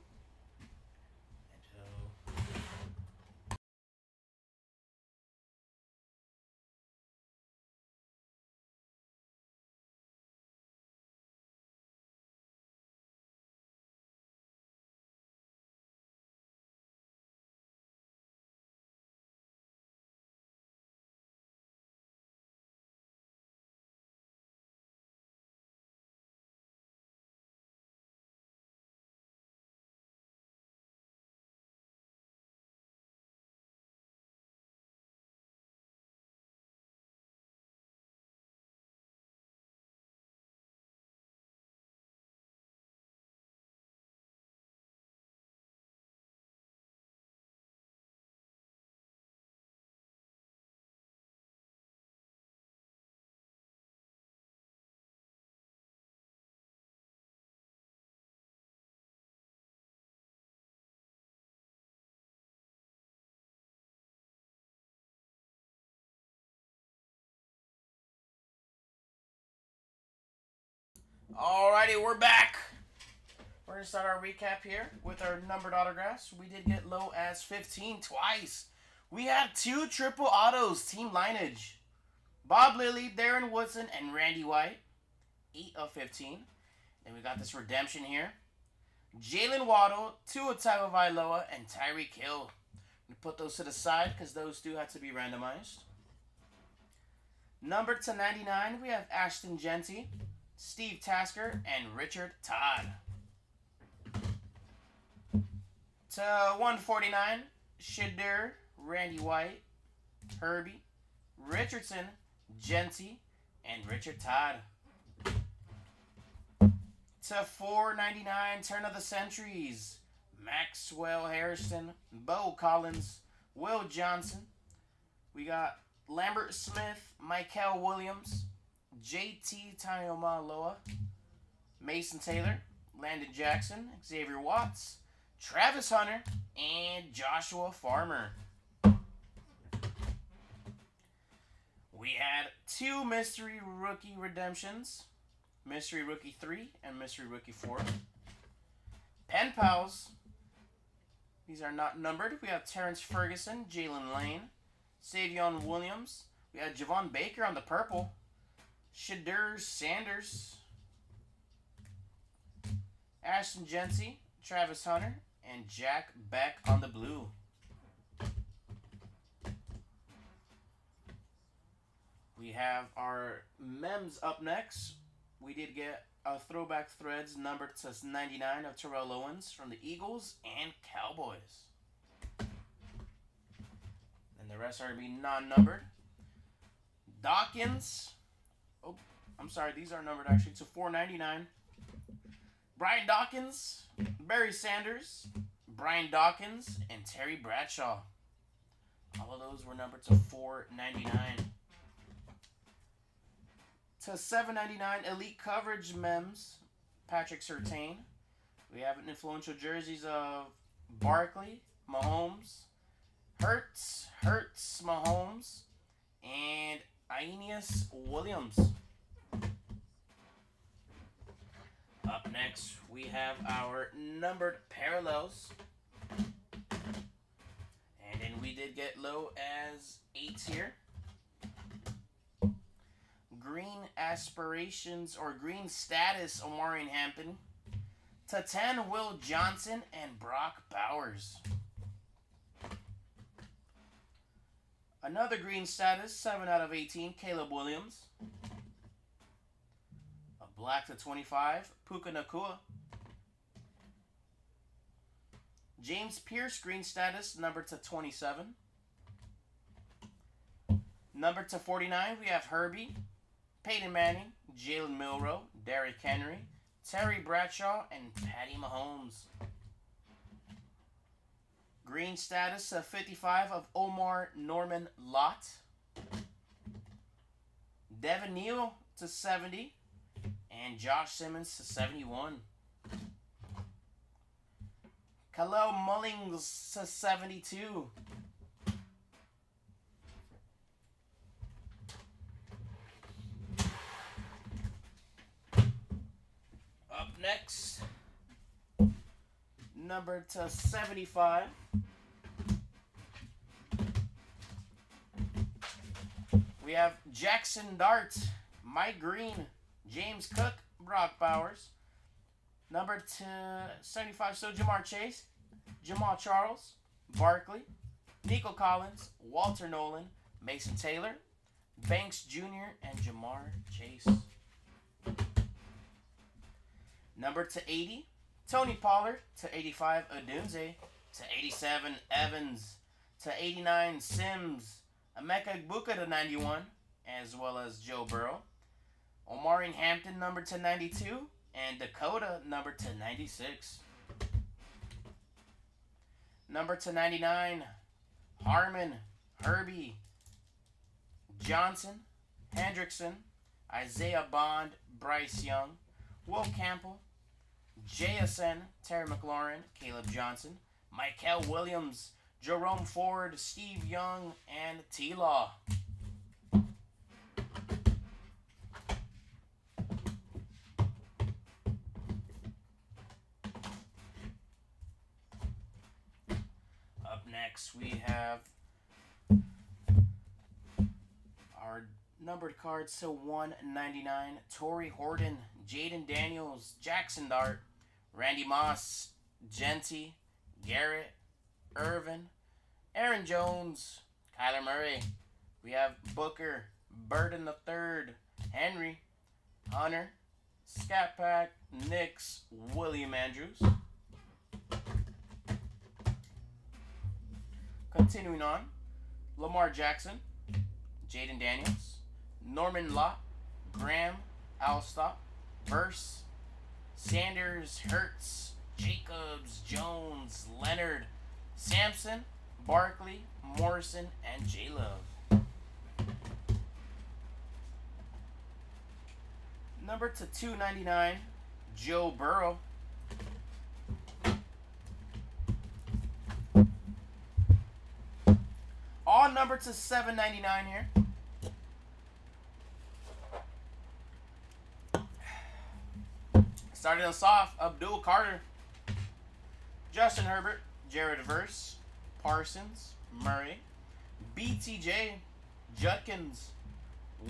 Alrighty, we're back. We're going to start our recap here with our numbered autographs. We did get low as 15 twice. We have 2 triple autos, team lineage. Bob Lilly, Darren Woodson, and Randy White. 8 of 15. Then we got this redemption here. Jalen Waddle, Tua Tagovailoa, and Tyreek Hill. We put those to the side because those do have to be randomized. Numbered to 99, we have Ashton Genty, Steve Tasker, and Richard Todd. To 149, Shedeur, Randy White, Herbie, Richardson, Genty, and Richard Todd. To 499, Turn of the Centuries, Maxwell Harrison, Bo Collins, Will Johnson. We got Lambert Smith, Michael Williams, JT Tagovailoa, Mason Taylor, Landon Jackson, Xavier Watts, Travis Hunter, and Joshua Farmer. We had 2 Mystery Rookie redemptions. Mystery Rookie 3 and Mystery Rookie 4. Pen Pals. These are not numbered. We have Terrence Ferguson, Jalen Lane, Savion Williams. We have Javon Baker on the purple. Shadur Sanders, Ashton Jency, Travis Hunter, and Jack Beck on the blue. We have our Mems up next. We did get a throwback threads numbered to 99 of Terrell Owens from the Eagles and Cowboys. And the rest are going to be non-numbered. Dawkins. Oh, I'm sorry. These are numbered actually to 499. Brian Dawkins, Barry Sanders, Brian Dawkins, and Terry Bradshaw. All of those were numbered to 499. To 799 Elite Coverage Mems, Patrick Surtain. We have influential jerseys of Barkley, Mahomes, Hurts, Mahomes, and Aeneas Williams. Up next, we have our numbered parallels. And then we did get low as 8s here. Green Aspirations or Green Status, Omarion Hampton. To 10, Will Johnson and Brock Bowers. Another Green Status, 7 out of 18, Caleb Williams. A black to 25, Puka Nacua. James Pierce, Green Status, number to 27. Number to 49, we have Herbie, Peyton Manning, Jalen Milroe, Derrick Henry, Terry Bradshaw, and Patty Mahomes. Green Status of 55 of Omar Norman Lott. Devin Neal to 70. And Josh Simmons to 71. Khalil Mullings to 72. Up next, number to 75. We have Jackson Dart, Mike Green, James Cook, Brock Bowers. Number to 75, so Jamar Chase, Jamal Charles, Barkley, Nico Collins, Walter Nolan, Mason Taylor, Banks Jr., and Jamar Chase. Number to 80, Tony Pollard. To 85, Odunze. To 87, Evans. To 89, Sims. Emeka Egbuka to 91, as well as Joe Burrow. Omarion Hampton, number to 92. And Dakota, number to 96. Number to 99, Harmon, Herbie, Johnson, Hendrickson, Isaiah Bond, Bryce Young, Will Campbell, JSN, Terry McLaurin, Caleb Johnson, Michael Williams, Jerome Ford, Steve Young, and T-Law. Up next, we have our numbered cards to 199. Torrey Horton, Jaden Daniels, Jackson Dart, Randy Moss, Genty, Garrett, Irvin, Aaron Jones, Kyler Murray. We have Booker, Burden III, Henry, Hunter, Scat Pack, Nix, William Andrews. Continuing on, Lamar Jackson, Jaden Daniels, Norman Lott, Graham, Alstott, Verse, Sanders, Hurts, Jacobs, Jones, Leonard, Sampson, Barkley, Morrison, and J-Love. Number to 299, Joe Burrow. All numbered to $7.99 here. Starting us off, Abdul Carter, Justin Herbert, Jared Verse, Parsons, Murray, BTJ, Judkins,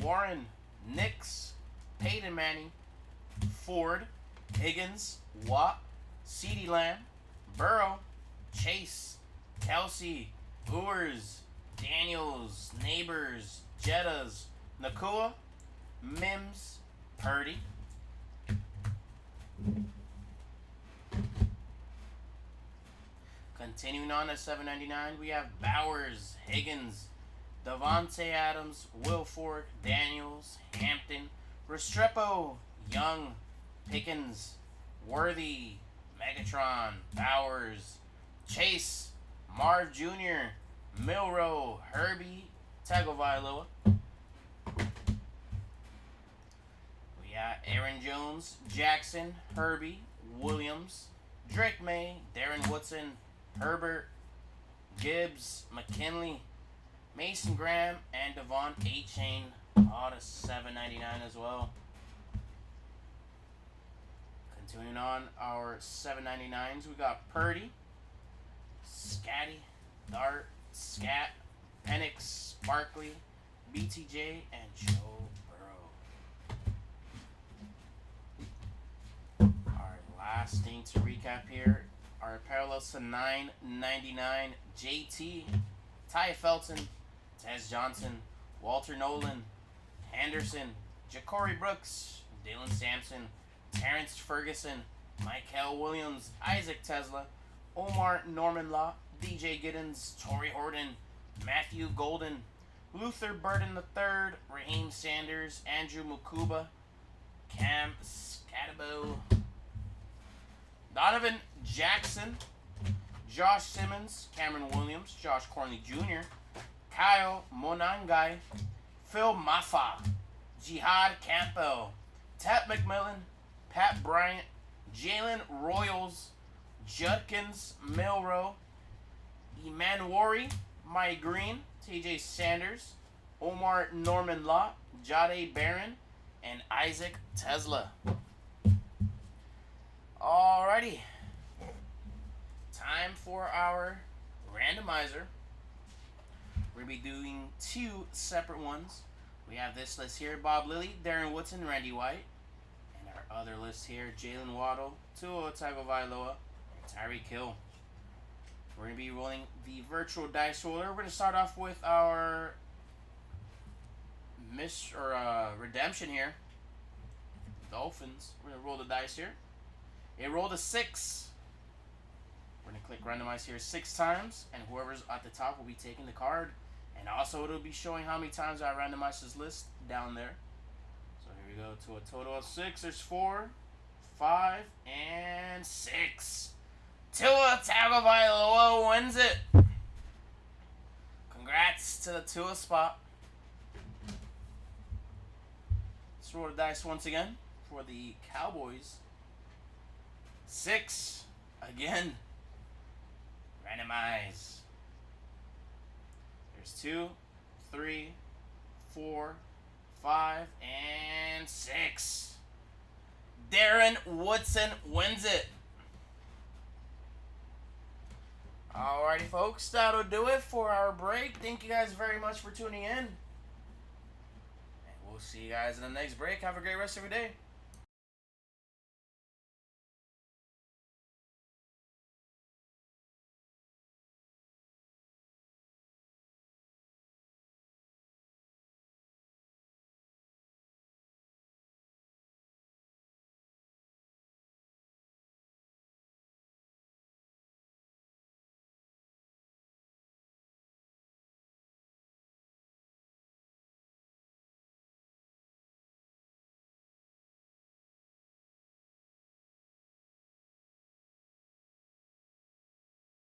Warren, Nix, Peyton Manning, Ford, Higgins, Watt, CeeDee Lamb, Burrow, Chase, Kelsey, Ewers, Daniels, Neighbors, Jettas, Nakua, Mims, Purdy. Continuing on at $7.99, we have Bowers, Higgins, Devontae Adams, Wilfork, Daniels, Hampton, Restrepo, Young, Pickens, Worthy, Megatron, Bowers, Chase, Marv Jr., Milroe, Herbie, Tagovailoa. We got Aaron Jones, Jackson, Herbie, Williams, Drake May, Darren Woodson, Herbert, Gibbs, McKinley, Mason Graham, and Devon A-Chain. All to $7.99 as well. Continuing on our $7.99s, we got Purdy, Scatty, Dart, Scat, Penix, Barkley, BTJ, and Joe Burrow. Our last thing to recap here are parallels to $9.99. JT, Ty Felton, Tez Johnson, Walter Nolan, Henderson, Ja'Cory Brooks, Dylan Sampson, Terrence Ferguson, Michael Williams, Isaac Tesla, Omar Norman Law, DJ Giddens, Torrey Horton, Matthew Golden, Luther Burden III, Raheem Sanders, Andrew Mukuba, Cam Scatabo, Donovan Jackson, Josh Simmons, Cameron Williams, Josh Cornley Jr., Kyle Monangai, Phil Maffa, Jihad Campbell, Tat McMillan, Pat Bryant, Jalen Royals, Judkins Milroe, Emmanuel, Mike Green, TJ Sanders, Omar Norman Law, Jade Barron, and Isaac Tesla. Alrighty. Time for our randomizer. We're going to be doing two separate ones. We have this list here: Bob Lilly, Darren Woodson, Randy White. And our other list here: Jalen Waddle, Tua Tagovailoa, and Tyreek Hill. We're going to be rolling the virtual dice roller. We're going to start off with our redemption here. Dolphins. We're going to roll the dice here. It rolled a 6. We're going to click randomize here 6 times, and whoever's at the top will be taking the card. And also it'll be showing how many times I randomized this list down there. So here we go to a total of 6. There's 4, 5, and 6. Tua Tagovailoa wins it. Congrats to the Tua spot. Let's roll the dice once again for the Cowboys. 6 again. Randomize. There's 2, 3, 4, 5, and 6. Darren Woodson wins it. Alrighty, folks, that'll do it for our break. Thank you guys very much for tuning in. And we'll see you guys in the next break. Have a great rest of your day.